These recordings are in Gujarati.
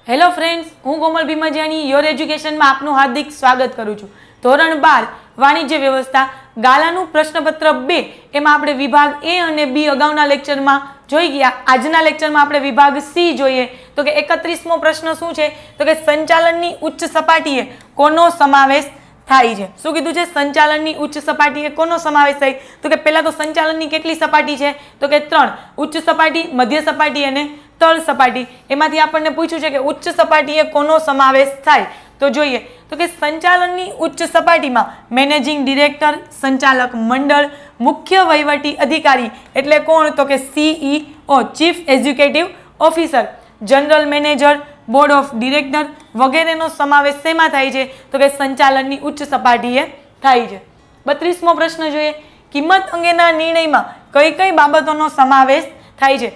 હેલો ફ્રેન્ડ્સ, હું કોમલ ભીમજીયાની યોર એજ્યુકેશનમાં આપનું હાર્દિક સ્વાગત કરું છું. ધોરણ 12 વાણિજ્ય વ્યવસ્થા ગાલાનું પ્રશ્નપત્ર 2 એમાં આપણે વિભાગ એ અને બી અગાઉના લેક્ચરમાં જોઈ ગયા. આજના લેક્ચરમાં આપણે વિભાગ સી જોઈએ. તો કે 31મો પ્રશ્ન શું છે? તો કે સંચાલનની ઉચ્ચ સપાટીએ કોનો સમાવેશ થાય છે? શું કીધું છે? સંચાલનની ઉચ્ચ સપાટીએ કોનો સમાવેશ થાય? તો કે પહેલા તો સંચાલનની કેટલી સપાટી છે? તો કે 3. ઉચ્ચ સપાટી, મધ્ય સપાટી અને તળ સપાટી. એમાંથી આપણને પૂછ્યું છે કે ઉચ્ચ સપાટીએ કોનો સમાવેશ થાય? તો જોઈએ તો કે સંચાલનની ઉચ્ચ સપાટીમાં મેનેજિંગ ડિરેક્ટર, સંચાલક મંડળ, મુખ્ય વહીવટી અધિકારી એટલે કોણ? તો કે CEO chief executive officer, general manager, board of director વગેરેનો સમાવેશ શેમાં થાય છે? તો કે સંચાલનની ઉચ્ચ સપાટીએ થાય છે. 32મો પ્રશ્ન જોઈએ. કિંમત અંગેના નિર્ણયમાં કઈ કઈ બાબતોનો સમાવેશ થાય છે?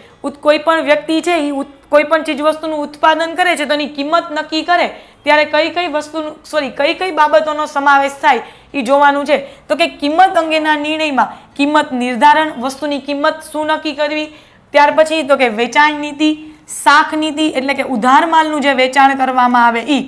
કોઈ પણ વ્યક્તિ છે એ કોઈ પણ ચીજ વસ્તુનું ઉત્પાદન કરે છે તો એની કિંમત નક્કી કરે ત્યારે કઈ કઈ બાબતોનો સમાવેશ થાય એ જોવાનું છે. તો કે કિંમત અંગેના નિર્ણયમાં કિંમત નિર્ધારણ, વસ્તુની કિંમત શું નક્કી કરવી, ત્યાર પછી તો કે વેચાણ નીતિ, શાખ નીતિ એટલે કે ઉધાર માલનું જે વેચાણ કરવામાં આવે એ,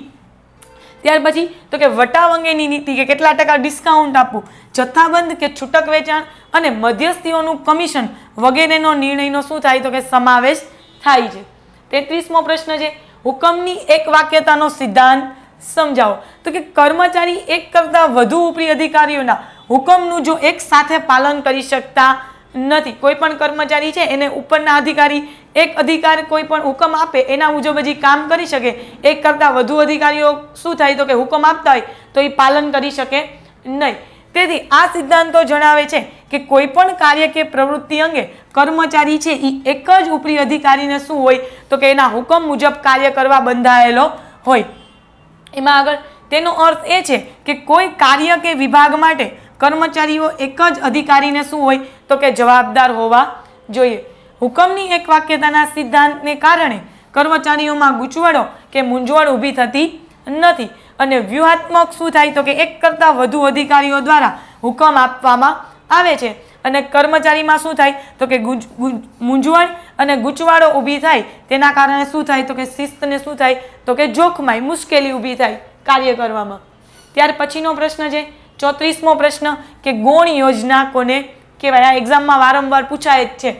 ત્યાર પછી તો કે વટાવ અંગેની નીતિ કે કેટલા ટકા ડિસ્કાઉન્ટ આપવું, જથ્થાબંધ કે છૂટક વેચાણ અને મધ્યસ્થીઓનું કમિશન વગેરેનો નિર્ણયનો શું થાય? તો કે સમાવેશ થાય છે. 33મો પ્રશ્ન છે. હુકમની એક વાક્યતાનો સિદ્ધાંત સમજાવો. તો કે કર્મચારી એક કરતાં વધુ ઉપરી અધિકારીઓના હુકમનું જો એક સાથે પાલન કરી શકતા નથી. કોઈ પણ કર્મચારી છે એને ઉપરના અધિકારી એક અધિકાર કોઈ પણ હુકમ આપે એના મુજબ જ કામ કરી શકે. એક કરતાં વધુ અધિકારીઓ શું થાય? તો કે હુકમ આપતા હોય તો એ પાલન કરી શકે નહીં. તેથી આ સિદ્ધાંતો જણાવે છે કે કોઈ પણ કાર્ય કે પ્રવૃત્તિ અંગે કર્મચારી છે એ એક જ ઉપરી અધિકારીને શું હોય? તો કે એના હુકમ મુજબ કાર્ય કરવા બંધાયેલો હોય. એમાં આગળ તેનો અર્થ એ છે કે કોઈ કાર્ય કે વિભાગ માટે કર્મચારીઓ એક જ અધિકારીને શું હોય? તો કે જવાબદાર હોવા જોઈએ. હુકમની એક વાક્યતાના સિદ્ધાંતને કારણે કર્મચારીઓમાં ગૂંચવણો કે મૂંઝવણ ઊભી થતી નથી અને વ્યૂહાત્મક શું થાય? તો કે એક કરતાં વધુ અધિકારીઓ દ્વારા હુકમ આપવામાં આવે છે અને કર્મચારીમાં શું થાય? તો કે મૂંઝવણ અને ગૂંચવાડો ઊભી થાય તેના કારણે શું થાય? તો કે શિસ્તને શું થાય? તો કે જોખમાય, મુશ્કેલી ઊભી થાય કાર્ય કરવામાં. ત્યાર પછીનો પ્રશ્ન છે 34મો પ્રશ્ન કે ગૌણ યોજના કોને કહેવાય? આ એક્ઝામમાં વારંવાર પૂછાય જ છે.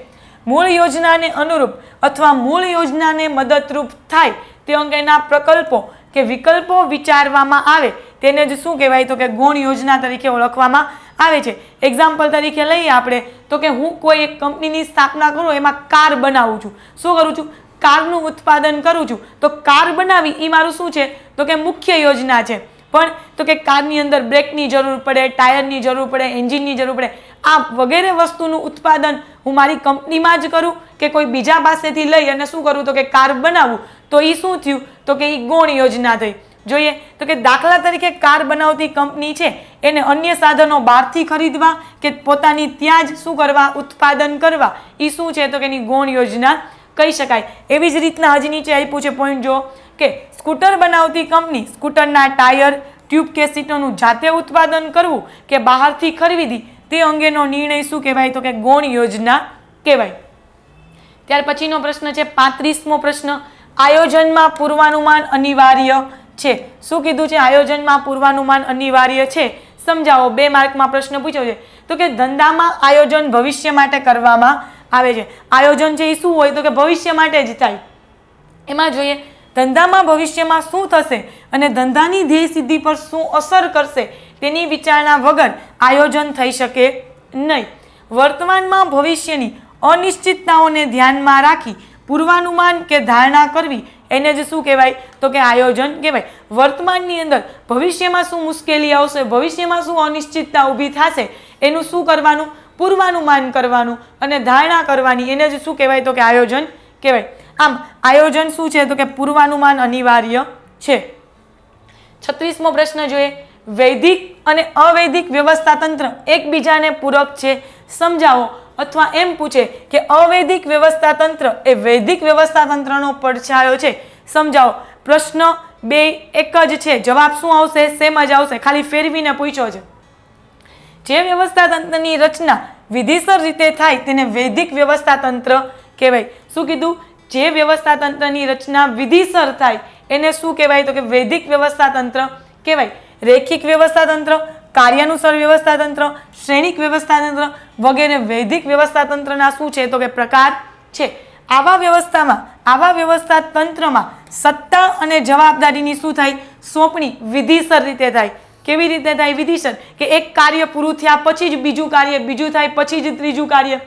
મૂળ યોજનાને અનુરૂપ અથવા મૂળ યોજનાને મદદરૂપ થાય તે અંગેના પ્રકલ્પો કે વિકલ્પો વિચારવામાં આવે તેને જ શું કહેવાય? તો કે ગૌણ યોજના તરીકે ઓળખવામાં આવે છે. એક્ઝામ્પલ તરીકે લઈએ આપણે તો કે હું કોઈ એક કંપનીની સ્થાપના કરું, એમાં કાર બનાવું છું. શું કરું છું? કારનું ઉત્પાદન કરું છું. તો કાર બનાવી એ મારું શું છે? તો કે મુખ્ય યોજના છે. પણ તો કે કારની અંદર બ્રેકની જરૂર પડે, ટાયરની જરૂર પડે, એન્જિનની જરૂર પડે. આ વગેરે વસ્તુનું ઉત્પાદન હું મારી કંપનીમાં જ કરું કે કોઈ બીજા પાસેથી લઈ અને શું કરું? તો કે કાર બનાવું. તો એ શું થયું? તો કે એ ગૌણ યોજના થઈ. જોઈએ તો કે દાખલા તરીકે કાર બનાવતી કંપની છે એને અન્ય સાધનો બહારથી ખરીદવા કે પોતાની ત્યાં જ શું કરવા? ઉત્પાદન કરવા. એ શું છે? તો કે એની ગૌણ યોજના કહી શકાય. એવી જ રીતના હજી નીચે આપ્યું છે પોઈન્ટ જો કે સ્કૂટર બનાવતી કંપની સ્કૂટરના ટાયર, ટ્યુબ કે સીટોનું જાતે ઉત્પાદન કરવું કે બહારથી ખરીદી તે અંગેનો નિર્ણય શું કહેવાય? તો કે ગૌણ યોજના કહેવાય. ત્યાર પછીનો પ્રશ્ન છે 35મો પ્રશ્ન. આયોજનમાં પૂર્વાનુમાન અનિવાર્ય છે. શું કીધું છે? આયોજનમાં પૂર્વાનુમાન અનિવાર્ય છે. સમજાવો. 2 માર્કમાં પ્રશ્ન પૂછ્યો છે. તો કે ધંધામાં આયોજન ભવિષ્ય માટે કરવામાં આવે છે. આયોજન છે એ શું હોય? તો કે ભવિષ્ય માટે જ થાય. એમાં જોઈએ ધંધામાં ભવિષ્યમાં શું થશે અને ધંધાની ધ્યેય સિદ્ધિ પર શું અસર કરશે તેની વિચારણા વગર આયોજન થઈ શકે નહીં. વર્તમાનમાં ભવિષ્યની અનિશ્ચિતતાઓને ધ્યાનમાં રાખી પૂર્વાનુમાન કે ધારણા કરવી એને જ શું કહેવાય? તો કે આયોજન કહેવાય. વર્તમાનની અંદર ભવિષ્યમાં શું મુશ્કેલી આવશે, ભવિષ્યમાં શું અનિશ્ચિતતા ઊભી થશે એનું શું કરવાનું? પૂર્વાનુમાન કરવાનું અને ધારણા કરવાની. એને જ શું કહેવાય? તો કે આયોજન કહેવાય. આમ આયોજન શું છે? તો કે પૂર્વાનુમાન અનિવાર્ય છે. 36મો પ્રશ્ન જોઈએ. વૈદિક અને અવૈદિક વ્યવસ્થા તંત્ર એકબીજાને પૂરક છે. સમજાવો. અથવા એમ પૂછે કે અવૈદિક વ્યવસ્થા તંત્ર એ વૈદિક વ્યવસ્થા તંત્રનો પડછાયો છે. સમજાવો. પ્રશ્ન 2 એક જ છે. જવાબ શું આવશે? સેમ જ આવશે, ખાલી ફેરવીને પૂછ્યો છે. જે વ્યવસ્થા તંત્રની રચના વિધિસર રીતે થાય તેને વૈદિક વ્યવસ્થા તંત્ર કહેવાય. શું કીધું? જે વ્યવસ્થા તંત્રની રચના વિધિસર થાય એને શું કહેવાય? તો કે વૈદિક વ્યવસ્થા તંત્ર કહેવાય. રેખિક વ્યવસ્થા તંત્ર, કાર્યાનુસાર વ્યવસ્થા તંત્ર, શ્રેણિક વ્યવસ્થા તંત્ર વગેરે વૈદિક વ્યવસ્થા તંત્રના શું છે? તો કે પ્રકાર છે. આવા વ્યવસ્થા તંત્રમાં સત્તા અને જવાબદારીની શું થાય? સોંપણી વિધિસર રીતે થાય. કેવી રીતે થાય? વિધિસર. કે એક કાર્ય પૂરું થયા પછી જ બીજું કાર્ય, બીજું થાય પછી જ ત્રીજું કાર્ય.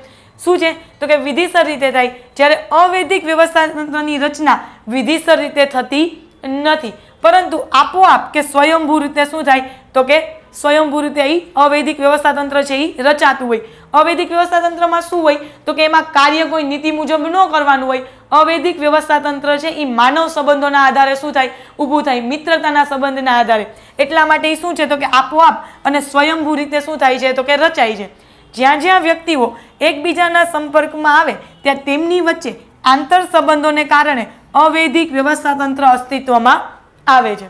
શું છે? તો કે વિધિસર રીતે થાય. જ્યારે અવૈદિક વ્યવસ્થા તંત્રની રચના વિધિસર રીતે થતી નથી, પરંતુ આપોઆપ કે સ્વયંભૂ રીતે શું થાય? તો કે સ્વયંભૂ રીતે અવૈદિક વ્યવસ્થા તંત્ર છે એ રચાતું હોય. અવૈદિક વ્યવસ્થા તંત્રમાં શું હોય? તો કે એમાં કાર્ય કોઈ નીતિ મુજબ ન કરવાનું હોય. અવૈદિક વ્યવસ્થા તંત્ર છે એ માનવ સંબંધોના આધારે શું થાય? ઊભું થાય, મિત્રતાના સંબંધના આધારે. એટલા માટે એ શું છે? તો કે આપોઆપ અને સ્વયંભૂ રીતે શું થાય છે? તો કે રચાય છે. જ્યાં જ્યાં વ્યક્તિઓ એકબીજાના સંપર્કમાં આવે ત્યાં તેમની વચ્ચે આંતર સંબંધોને કારણે અવૈદિક વ્યવસ્થા તંત્ર અસ્તિત્વમાં આવે છે.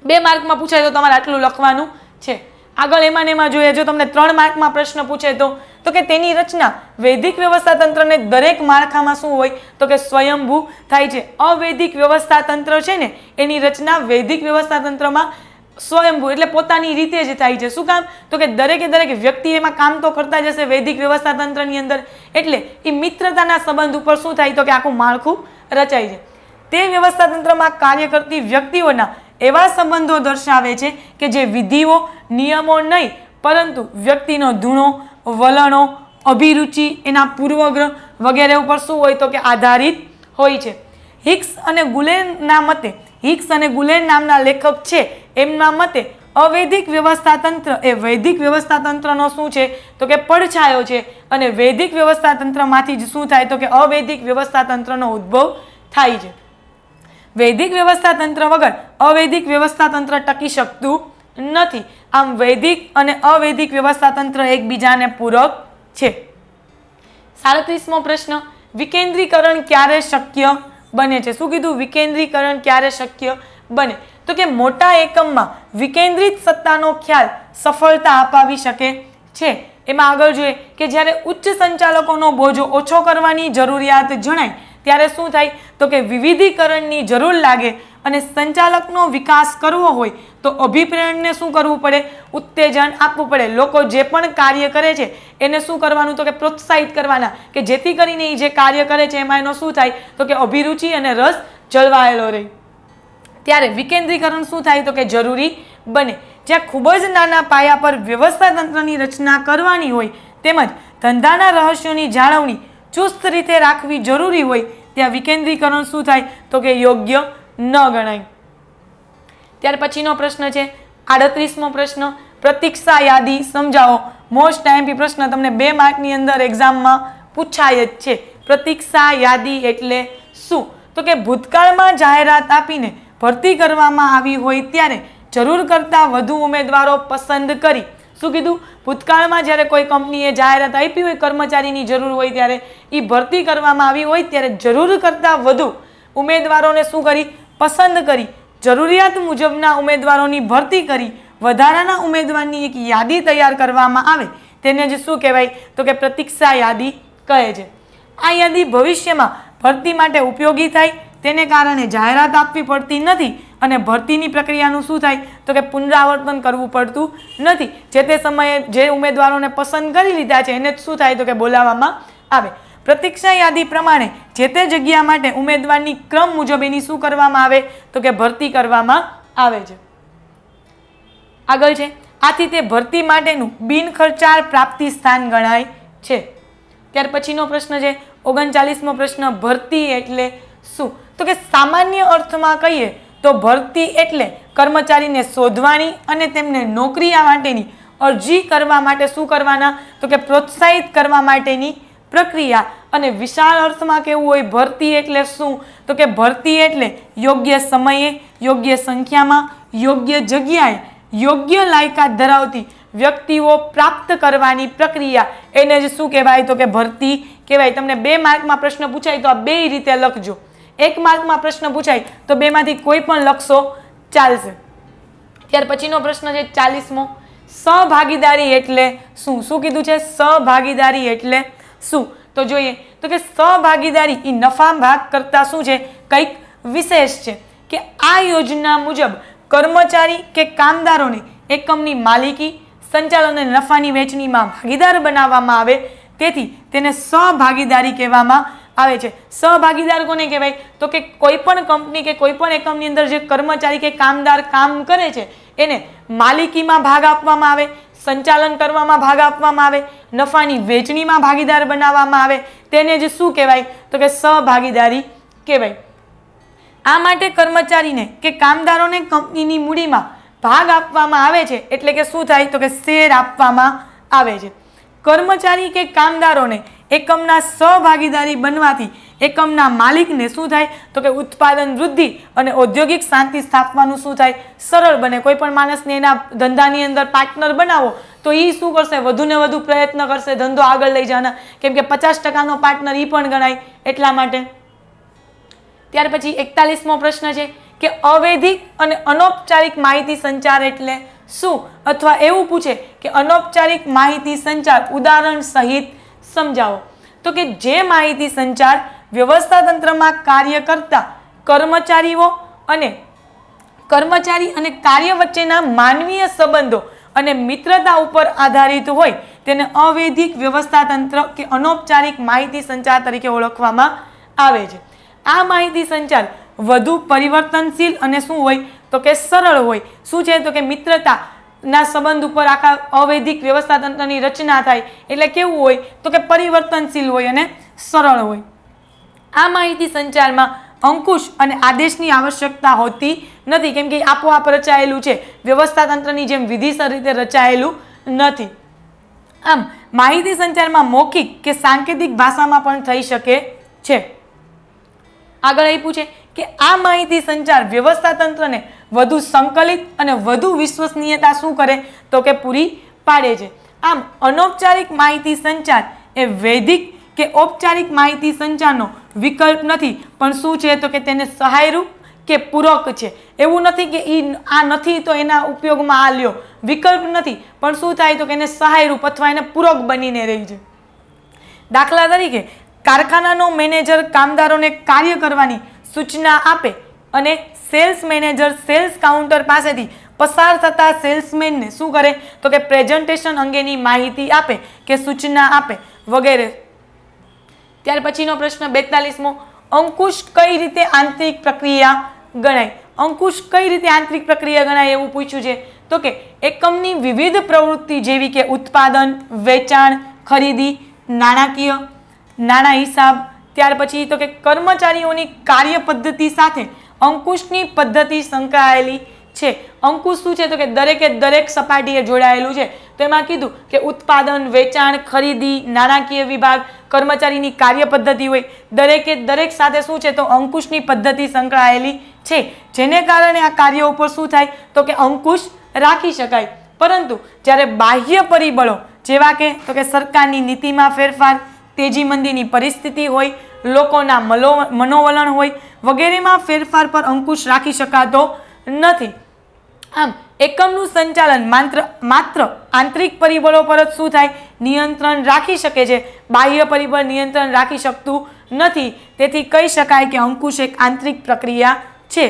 2 માર્કમાં પૂછાય તો તમારે આટલું લખવાનું છે. આગળ એમાં જોઈએ, જો તમને 3 માર્કમાં પ્રશ્ન પૂછે તો કે તેની રચના વૈદિક વ્યવસ્થા તંત્રને દરેક માળખામાં શું હોય? તો કે સ્વયંભૂ થાય છે. અવૈદિક વ્યવસ્થા તંત્ર છે ને એની રચના વૈદિક વ્યવસ્થા તંત્રમાં સ્વયંભૂ એટલે પોતાની રીતે જ થાય છે. શું કામ? તો કે દરેક વ્યક્તિ એમાં કામ તો કરતા જ હશે વૈદિક વ્યવસ્થા તંત્રની અંદર, એટલે એ મિત્રતાના સંબંધ ઉપર શું થાય? તો કે આખું માળખું રચાય છે. તે વ્યવસ્થા તંત્રમાં કાર્ય કરતી વ્યક્તિઓના એવા સંબંધો દર્શાવે છે કે જે વિધિઓ, નિયમો નહીં, પરંતુ વ્યક્તિનો ધૂણો, વલણો, અભિરુચિ, એના પૂર્વગ્રહ વગેરે ઉપર શું હોય? તો કે આધારિત હોય છે. હિક્સ અને ગુલેન નામના લેખક છે એમના મતે અવૈદિક વ્યવસ્થા તંત્ર એ વૈદિક વ્યવસ્થા તંત્રનો શું છે? તો કે પડછાયો છે. અને વૈદિક વ્યવસ્થા તંત્રમાંથી જ શું થાય? તો કે અવૈદિક વ્યવસ્થા તંત્રનો ઉદ્ભવ થાય છે. વૈદિક વ્યવસ્થા તંત્ર વગર અવૈદિક વ્યવસ્થા તંત્ર ટકી શકતું નથી. આમ વૈદિક અને અવૈદિક વ્યવસ્થા તંત્ર એકબીજાને પૂરક છે. 37મો પ્રશ્ન, વિકેન્દ્રીકરણ ક્યારે શક્ય બને છે? શું કીધું? વિકેન્દ્રીકરણ ક્યારે શક્ય બને? તો કે મોટા એકમમાં વિકેન્દ્રિત સત્તાનો ખ્યાલ સફળતા અપાવી શકે છે. એમાં આગળ જોઈએ કે જ્યારે ઉચ્ચ સંચાલકોનો બોજો ઓછો કરવાની જરૂરિયાત જણાય ત્યારે શું થાય? તો કે વિવિધીકરણની જરૂર લાગે અને સંચાલકનો વિકાસ કરવો હોય તો અભિપ્રેરણને શું કરવું પડે? ઉત્તેજન આપવું પડે. લોકો જે પણ કાર્ય કરે છે એને શું કરવાનું? તો કે પ્રોત્સાહિત કરવાના, કે જેથી કરીને એ જે કાર્ય કરે છે એમાં એનો શું થાય? તો કે અભિરુચિ અને રસ જળવાયેલો રહે. ત્યારે વિકેન્દ્રીકરણ શું થાય? તો કે જરૂરી બને. જ્યાં ખૂબ જ નાના પાયા પર વ્યવસ્થા તંત્રની રચના કરવાની હોય તેમજ ધંધાના રહસ્યોની જાળવણી ચુસ્ત રીતે રાખવી જરૂરી હોય ત્યાં વિકેન્દ્રીકરણ શું થાય? તો કે યોગ્ય ન ગણાય. ત્યાર પછીનો પ્રશ્ન છે 38મો પ્રશ્ન, પ્રતીક્ષા યાદી સમજાવો. મોસ્ટ ટાઈમ પ્રશ્ન તમને 2 માર્કની અંદર એક્ઝામમાં પૂછાય જ છે. પ્રતીક્ષા યાદી એટલે શું? તો કે ભૂતકાળમાં જાહેરાત આપીને ભરતી કરવામાં આવી હોય ત્યારે જરૂર કરતાં વધુ ઉમેદવારો પસંદ કરી. શું કીધું? ભૂતકાળમાં જ્યારે કોઈ કંપનીએ જાહેરાત આપી હોય, કર્મચારીની જરૂર હોય ત્યારે એ ભરતી કરવામાં આવી હોય ત્યારે જરૂર કરતાં વધુ ઉમેદવારોને શું કરી? પસંદ કરી. જરૂરિયાત મુજબના ઉમેદવારોની ભરતી કરી વધારાના ઉમેદવારની એક યાદી તૈયાર કરવામાં આવે તેને જ શું કહેવાય? તો કે પ્રતીક્ષા યાદી કહે છે. આ યાદી ભવિષ્યમાં ભરતી માટે ઉપયોગી થાય તેને કારણે જાહેરાત આપવી પડતી નથી અને ભરતીની પ્રક્રિયાનું શું થાય? તો કે પુનરાવર્તન કરવું પડતું નથી. જે તે સમયે જે ઉમેદવારોને પસંદ કરી લીધા છે એને શું થાય? તો કે બોલાવવામાં આવે. પ્રતીક્ષા યાદી પ્રમાણે જે તે જગ્યા માટે ઉમેદવારની ક્રમ મુજબ એની શું કરવામાં આવે? તો કે ભરતી કરવામાં આવે છે. આગળ છે, આથી તે ભરતી માટેનું બિનખર્ચાળ પ્રાપ્તિ સ્થાન ગણાય છે. ત્યાર પછીનો પ્રશ્ન છે 39મો પ્રશ્ન, ભરતી એટલે શું? તો કે સામાન્ય અર્થમાં કહીએ તો ભરતી એટલે કર્મચારીને શોધવાની અને તેમને નોકરી માટેની અરજી કરવા માટે શું કરવાના? તો કે પ્રોત્સાહિત કરવા માટેની પ્રક્રિયા. અને વિશાળ અર્થમાં કેવું હોય? ભરતી એટલે શું? તો કે ભરતી એટલે યોગ્ય સમયે, યોગ્ય સંખ્યામાં, યોગ્ય જગ્યાએ, યોગ્ય લાયકાત ધરાવતી વ્યક્તિઓ પ્રાપ્ત કરવાની પ્રક્રિયા. એને જ શું કહેવાય? તો કે ભરતી કહેવાય. તમને 2 માર્કમાં પ્રશ્ન પૂછાય તો આ 2 રીતે લખજો. 1 માર્કમાં પ્રશ્ન પૂછાય તો 2 માંથી કોઈ પણ લખશો ચાલશે. ત્યાર પછીનો પ્રશ્ન છે 40મો, સહભાગીદારી એટલે શું? શું કીધું છે? સહભાગીદારી એટલે શું? તો જોઈએ તો કે સહભાગીદારી એ નફા ભાગ કરતા શું છે? કંઈક વિશેષ છે. કે આ યોજના મુજબ કર્મચારી કે કામદારોને એકમની માલિકી, સંચાલન અને નફાની વહેંચણીમાં ભાગીદાર બનાવવામાં આવે, તેથી તેને સહભાગીદારી કહેવામાં આવે છે. સહભાગીદાર કોને કહેવાય? તો કે કોઈ પણ કંપની કે કોઈ પણ એકમની અંદર જે કર્મચારી કે કામદાર કામ કરે છે એને માલિકીમાં ભાગ આપવામાં આવે, સંચાલન કરવામાં ભાગ આપવામાં આવે, નફાની વહેંચણીમાં ભાગીદાર બનાવવામાં આવે, તેને જ શું કહેવાય? તો કે સહભાગીદારી કહેવાય. આ માટે કર્મચારીને કે કામદારોને કંપનીની મૂડીમાં ભાગ આપવામાં આવે છે, એટલે કે શું થાય? તો કે શેર આપવામાં આવે છે. કર્મચારી કે કામદારોને એકમના સહભાગીદારી બનવાથી એકમના માલિકને શું થાય? તો કે ઉત્પાદન વૃદ્ધિ અને ઔદ્યોગિક શાંતિ સ્થાપવાનું શું થાય? સરળ બને. કોઈ પણ માણસને એના ધંધાની અંદર પાર્ટનર બનાવો તો એ શું કરશે? વધુ ને વધુ પ્રયત્ન કરશે ધંધો આગળ લઈ જવાના, કેમ કે 50% પાર્ટનર એ પણ ગણાય એટલા માટે. ત્યાર પછી 41મો પ્રશ્ન છે કે અવૈધિક અને અનૌપચારિક માહિતી સંચાર એટલે શું? અથવા એવું પૂછે કે અનૌપચારિક માહિતી સંચાર ઉદાહરણ સહિત સમજાવો. તો કે જે માહિતી સંચાર વ્યવસ્થા તંત્રમાં કાર્ય કરતા કર્મચારી અને કાર્ય વચ્ચેના માનવીય સંબંધો અને મિત્રતા ઉપર આધારિત હોય તેને અવૈધિક વ્યવસ્થા તંત્ર કે અનૌપચારિક માહિતી સંચાર તરીકે ઓળખવામાં આવે છે. આ માહિતી સંચાર વધુ પરિવર્તનશીલ અને શું હોય? તો કે સરળ હોય. શું છે? તો કે મિત્રતા ના સંબંધ ઉપર આખા અવૈધિક વ્યવસ્થા તંત્રની રચના થાય, એટલે કેવું હોય? તો કે પરિવર્તનશીલ હોય અને સરળ હોય. આ માહિતી સંચારમાં અંકુશ અને આદેશની આવશ્યકતા હોતી નથી, કેમ કે આપોઆપ રચાયેલું છે, વ્યવસ્થા તંત્રની જેમ વિધિસર રીતે રચાયેલું નથી. આમ માહિતી સંચારમાં મૌખિક કે સાંકેતિક ભાષામાં પણ થઈ શકે છે. આગળ એ પૂછે કે આ માહિતી સંચાર વ્યવસ્થા તંત્રને વધુ સંકલિત અને વધુ વિશ્વસનીયતા શું કરે? તો કે પૂરી પાડે છે. આમ અનૌપચારિક માહિતી સંચાર એ વૈધિક કે ઔપચારિક માહિતી સંચારનો વિકલ્પ નથી, પણ શું છે? તો કે તેને સહાયરૂપ કે પૂરક છે. એવું નથી કે આ નથી તો એના ઉપયોગમાં આ લ્યો, વિકલ્પ નથી, પણ શું થાય? તો કે એને સહાયરૂપ અથવા એને પૂરક બનીને રહી છે. દાખલા તરીકે કારખાનાનો મેનેજર કામદારોને કાર્ય કરવાની સૂચના આપે અને સેલ્સ મેનેજર સેલ્સ કાઉન્ટર પાસેથી પસાર થતા સેલ્સમેનને શું કરે? તો કે પ્રેઝન્ટેશન અંગેની માહિતી આપે કે સૂચના આપે વગેરે. ત્યાર પછીનો પ્રશ્ન 42મો, અંકુશ કઈ રીતે આંતરિક પ્રક્રિયા ગણાય? અંકુશ કઈ રીતે આંતરિક પ્રક્રિયા ગણાય એવું પૂછ્યું છે. તો કે એકમની વિવિધ પ્રવૃત્તિ જેવી કે ઉત્પાદન, વેચાણ, ખરીદી, નાણાં હિસાબ, ત્યાર પછી તો કે કર્મચારીઓની કાર્ય પદ્ધતિ સાથે અંકુશની પદ્ધતિ સંકળાયેલી છે. અંકુશ શું છે? તો કે દરેક સપાટીએ જોડાયેલું છે. તો એમાં કીધું કે ઉત્પાદન, વેચાણ, ખરીદી, નાણાકીય વિભાગ, કર્મચારીની કાર્ય પદ્ધતિ હોય, દરેક સાથે શું છે? તો અંકુશની પદ્ધતિ સંકળાયેલી છે, જેને કારણે આ કાર્ય ઉપર શું થાય? તો કે અંકુશ રાખી શકાય. પરંતુ જ્યારે બાહ્ય પરિબળો જેવા કે તો કે સરકારની નીતિમાં ફેરફાર, તેજી મંદીની પરિસ્થિતિ હોય, લોકોના મનોવલણ હોય વગેરેમાં ફેરફાર પર અંકુશ રાખી શકાતો નથી. આમ એકમનું સંચાલન માત્ર આંતરિક પરિબળો પર જ શું થાય? નિયંત્રણ રાખી શકે છે, બાહ્ય પરિબળ નિયંત્રણ રાખી શકતું નથી. તેથી કહી શકાય કે અંકુશ એક આંતરિક પ્રક્રિયા છે.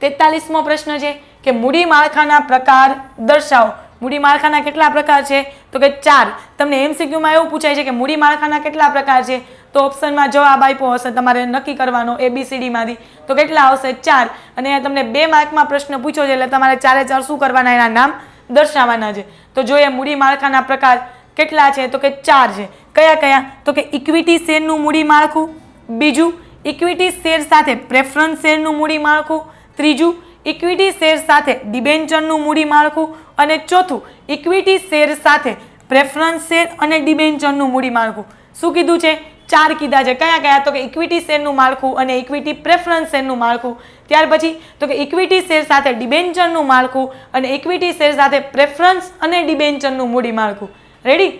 43મો પ્રશ્ન છે કે મૂડી માળખાના પ્રકાર દર્શાવો. મૂડી માળખાના કેટલા પ્રકાર છે? તો કે 4. તમને MCQમાં એવું પૂછાય છે કે મૂડી માળખાના કેટલા પ્રકાર છે? તો ઓપ્શનમાં જવાબ આપ્યો હશે, તમારે નક્કી કરવાનો ABCD માંથી. તો કેટલા આવશે? 4. અને તમને 2 માર્કમાં પ્રશ્ન પૂછ્યો છે, એટલે તમારે 4 શું કરવાના? એના નામ દર્શાવવાના છે. તો જોઈએ મૂડી માળખાના પ્રકાર કેટલા છે? તો કે 4 છે. કયા? તો કે ઇક્વિટી શેરનું મૂડી માળખું, બીજું ઇક્વિટી શેર સાથે પ્રેફરન્સ શેરનું મૂડી માળખું, ત્રીજું ઇક્વિટી શેર સાથે ડિબેન્ચરનું મૂડી માળખું, અને ચોથું ઇક્વિટી શેર સાથે પ્રેફરન્સ શેર અને ડિબેન્ચરનું મૂડી માળખું. શું કીધું છે? 4 કીધા છે. કયા? તો કે ઇક્વિટી શેરનું માળખું અને ઇક્વિટી પ્રેફરન્સ શેરનું માળખું. ત્યાર પછી તો કે ઇક્વિટી શેર સાથે ડિબેન્ચરનું માળખું અને ઇક્વિટી શેર સાથે પ્રેફરન્સ અને ડિબેન્ચરનું મૂડી માળખું. રેડી?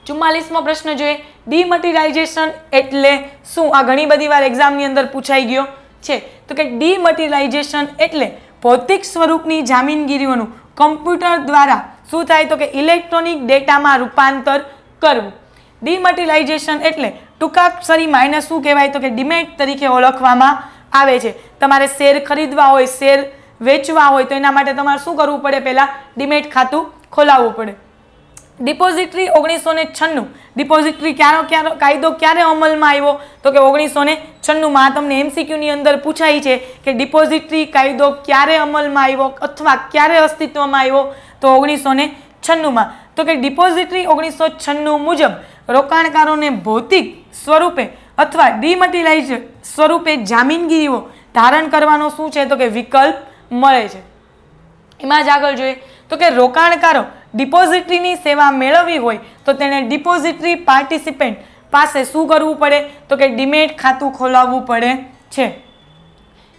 44મો પ્રશ્ન જોઈએ, ડીમટીરિયલાઇઝેશન એટલે શું? આ ઘણી બધી વાર એક્ઝામની અંદર પૂછાઈ ગયો છે. તો કે ડીમટીરિયલાઇઝેશન એટલે ભૌતિક સ્વરૂપની જામીનગીરીઓનું કમ્પ્યુટર દ્વારા શું થાય? તો કે ઇલેક્ટ્રોનિક ડેટામાં રૂપાંતર કરવું. ડીમટીરિયલાઇઝેશન એટલે ટૂંકાક્ષરીમાં એને શું કહેવાય? તો કે ડીમેટ તરીકે ઓળખવામાં આવે છે. તમારે શેર ખરીદવા હોય, શેર વેચવા હોય તો એના માટે તમારે શું કરવું પડે? પહેલાં ડીમેટ ખાતું ખોલાવવું પડે. ડિપોઝિટરી 1996. ડિપોઝિટરી કાયદો ક્યારે અમલમાં આવ્યો? તો કે 1996માં. તમને એમસીક્યુની અંદર પૂછાય છે કે ડિપોઝિટરી કાયદો ક્યારે અમલમાં આવ્યો અથવા ક્યારે અસ્તિત્વમાં આવ્યો? તો 1996માં. તો કે ડિપોઝિટરી 1996 મુજબ રોકાણકારોને ભૌતિક સ્વરૂપે અથવા ડિમટીલાઇઝ સ્વરૂપે જામીનગીરીઓ ધારણ કરવાનો શું છે? તો કે વિકલ્પ મળે છે. એમાં જ આગળ જોઈએ તો કે રોકાણકારો ડિપોઝિટરીની સેવા મેળવવી હોય તો તેણે ડિપોઝિટરી પાર્ટિસિપેન્ટ પાસે શું કરવું પડે? તો કે ડીમેટ ખાતું ખોલાવવું પડે છે.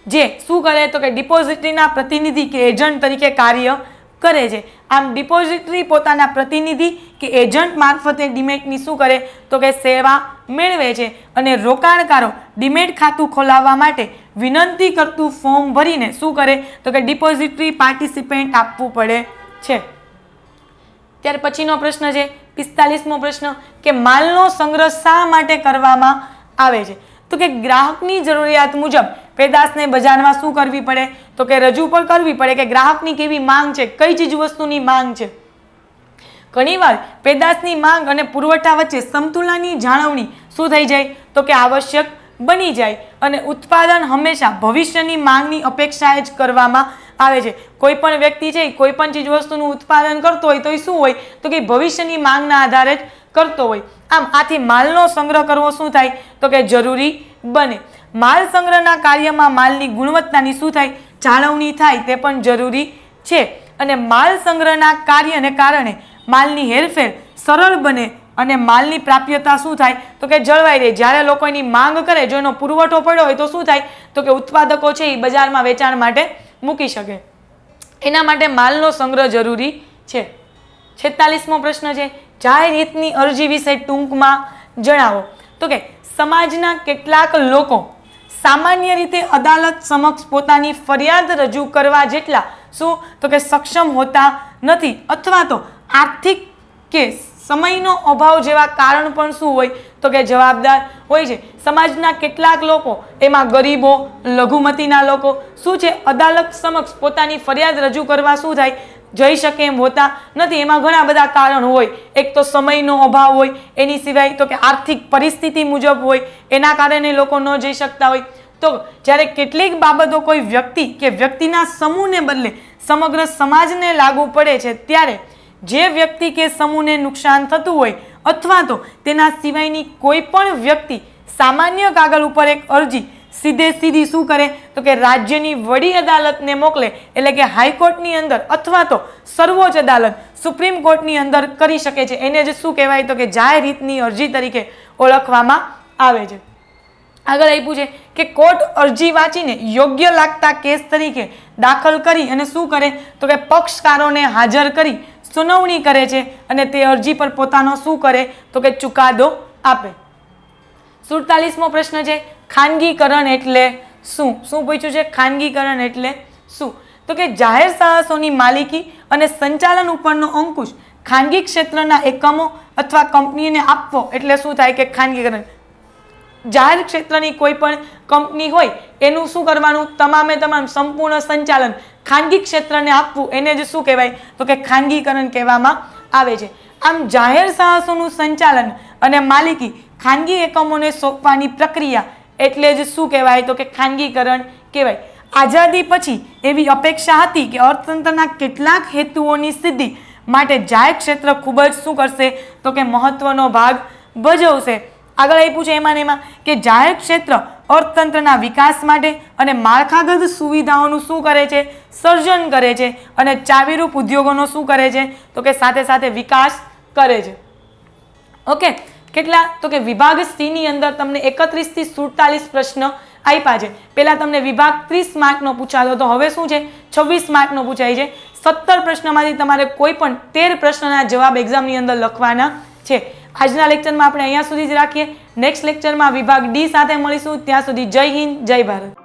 જે શું કરે? તો કે ડિપોઝિટરીના પ્રતિનિધિ કે એજન્ટ તરીકે કાર્ય કરે છે. આમ ડિપોઝિટરી પોતાના પ્રતિનિધિ કે એજન્ટ મારફતે ડીમેટની શું કરે? તો કે સેવા મેળવે છે. અને રોકાણકારો ડીમેટ ખાતું ખોલાવવા માટે વિનંતી કરતું ફોર્મ ભરીને શું કરે? તો કે ડિપોઝિટરી પાર્ટિસિપેન્ટ આપવું પડે છે. ત્યાર પછીનો પ્રશ્ન છે 45મો પ્રશ્ન કે માલનો સંગ્રહ શા માટે કરવામાં આવે છે? તો કે ગ્રાહકની જરૂરિયાત મુજબ પેદાશને બજારમાં શું કરવી પડે? તો કે રજૂ પણ કરવી પડે કે ગ્રાહકની કેવી માંગ છે, કઈ ચીજ વસ્તુની માંગ છે. ઘણીવાર પેદાશની માંગ અને પુરવઠા વચ્ચે સમતુલાની જાળવણી શું થઈ જાય? તો કે આવશ્યક બની જાય. અને ઉત્પાદન હંમેશા ભવિષ્યની માંગની અપેક્ષાએ જ કરવામાં આવે છે. કોઈ પણ વ્યક્તિ છે કોઈ પણ ચીજ વસ્તુનું ઉત્પાદન કરતો હોય તો એ શું હોય? તો કે ભવિષ્યની માંગના આધારે જ કરતો હોય. આમ આથી માલનો સંગ્રહ કરવો શું થાય? તો કે જરૂરી બને. માલ સંગ્રહના કાર્યમાં માલની ગુણવત્તાની શું થાય? જાળવણી થાય તે પણ જરૂરી છે. અને માલ સંગ્રહના કાર્યને કારણે માલની હેરફેર સરળ બને અને માલની પ્રાપ્યતા શું થાય? તો કે જળવાઈ રહે. જ્યારે લોકો એની માંગ કરે, જો એનો પુરવઠો પડ્યો હોય તો શું થાય? તો કે ઉત્પાદકો છે એ બજારમાં વેચાણ માટે મૂકી શકે. એના માટે માલનો સંગ્રહ જરૂરી છે. 46મો પ્રશ્ન છે જાહેર હિતની અરજી વિશે ટૂંકમાં જણાવો. તો કે સમાજના કેટલાક લોકો સામાન્ય રીતે અદાલત સમક્ષ પોતાની ફરિયાદ રજૂ કરવા જેટલા શું? તો કે સક્ષમ હોતા નથી અથવા તો આર્થિક કે સમયનો અભાવ જેવા કારણ પણ શું હોય? તો કે જવાબદાર હોય છે. સમાજના કેટલાક લોકો, એમાં ગરીબો, લઘુમતીના લોકો શું છે? અદાલત સમક્ષ પોતાની ફરિયાદ રજૂ કરવા શું થાય? જઈ શકે એમ હોતા નથી. એમાં ઘણા બધા કારણ હોય. એક તો સમયનો અભાવ હોય, એની સિવાય તો કે આર્થિક પરિસ્થિતિ મુજબ હોય, એના કારણે લોકો ન જઈ શકતા હોય. તો જ્યારે કેટલીક બાબતો કોઈ વ્યક્તિ કે વ્યક્તિના સમૂહને બદલે સમગ્ર સમાજને લાગુ પડે છે ત્યારે જે વ્યક્તિ કે સમૂહને નુકસાન થતું હોય અથવા તો તેના સિવાયની કોઈ પણ વ્યક્તિ સામાન્ય કાગળ ઉપર એક અરજી સીધી શું કરે? તો કે રાજ્યની વડી અદાલતને મોકલે, એટલે કે હાઈકોર્ટની અંદર અથવા તો સર્વોચ્ચ અદાલત સુપ્રીમ કોર્ટની અંદર કરી શકે છે. એને જ શું કહેવાય? તો કે જાહેર હિતની અરજી તરીકે ઓળખવામાં આવે છે. આગળ આપ્યું છે કે કોર્ટ અરજી વાંચીને યોગ્ય લાગતા કેસ તરીકે દાખલ કરી અને શું કરે? તો કે પક્ષકારોને હાજર કરી સુનાવણી કરે છે અને તે અરજી પર પોતાનો શું કરે? તો કે ચુકાદો આપે. 47મો પ્રશ્ન છે ખાનગીકરણ એટલે શું? શું પૂછ્યું છે? ખાનગીકરણ એટલે શું? તો કે જાહેર સાહસોની માલિકી અને સંચાલન ઉપરનો અંકુશ ખાનગી ક્ષેત્રના એકમો અથવા કંપનીને આપવો એટલે શું થાય? કે ખાનગીકરણ. જાહેર ક્ષેત્રની કોઈ પણ કંપની હોય એનું શું કરવાનું? તમામ સંપૂર્ણ સંચાલન ખાનગી ક્ષેત્રને આપવું એને જ શું કહેવાય? તો કે ખાનગીકરણ કહેવામાં આવે છે. આમ જાહેર સાહસોનું સંચાલન અને માલિકી ખાનગી એકમોને સોંપવાની પ્રક્રિયા એટલે જ શું કહેવાય? તો કે ખાનગીકરણ કહેવાય. આઝાદી પછી એવી અપેક્ષા હતી કે અર્થતંત્રના કેટલાક હેતુઓની સિદ્ધિ માટે જાહેર ક્ષેત્ર ખૂબ જ શું કરશે? તો કે મહત્વનો ભાગ ભજવશે. આગળ આપ્યું છે એમાં કે જાહેર ક્ષેત્ર અર્થતંત્રના વિકાસ માટે અને માળખાગત સુવિધાઓનું શું કરે છે? સર્જન કરે છે અને ચાવીરૂપ ઉદ્યોગોનો શું કરે છે? તો કે સાથે વિકાસ કરે છે. ઓકે, કેટલા? તો કે વિભાગ સી ની અંદર તમને 31 થી 47 પ્રશ્ન આપ્યા છે. પહેલા તમને વિભાગ 30 માર્કનો પૂછાતો તો હવે શું છે? 26 માર્કનો પૂછાય છે. 17 પ્રશ્નમાંથી તમારે કોઈ પણ 13 પ્રશ્નના જવાબ એક્ઝામની અંદર લખવાના છે. આજના લેક્ચરમાં આપણે અહીંયા સુધી જ રાખીએ. નેક્સ્ટ લેક્ચરમાં વિભાગ ડી સાથે મળીશું. ત્યાં સુધી જય હિન્દ, જય ભારત.